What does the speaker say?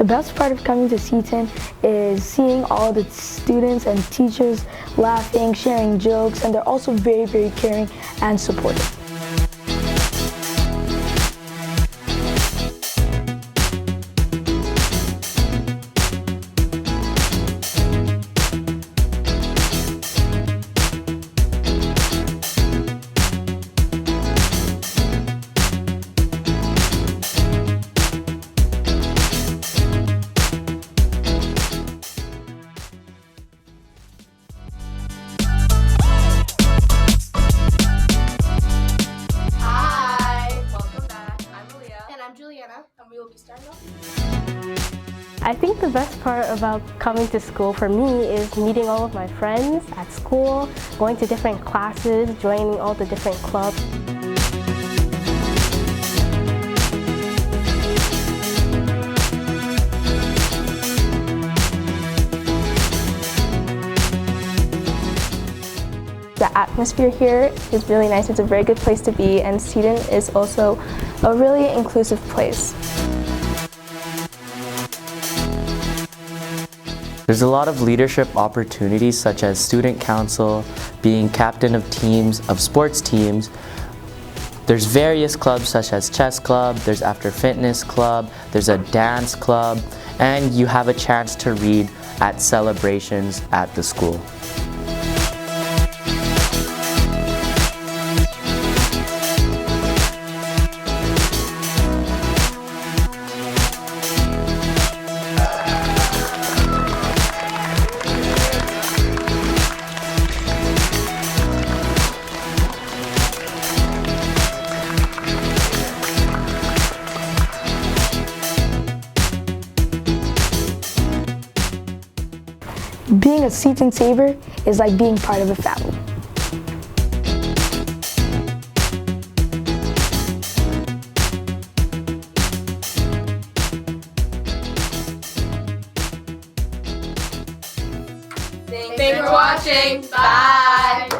The best part of coming to Seton is seeing all the students and teachers laughing, sharing jokes, and they're also very, very caring and supportive. And we will be starting off. I think the best part about coming to school for me is meeting all of my friends at school, going to different classes, joining all the different clubs. The atmosphere here is really nice. It's a very good place to be, and Seton is also a really inclusive place. There's a lot of leadership opportunities such as student council, being captain of teams, of sports teams. There's various clubs such as chess club, there's after fitness club, there's a dance club, and you have a chance to read at celebrations at the school. Being a Seton Sabre is like being part of a family. Thanks for watching. Bye.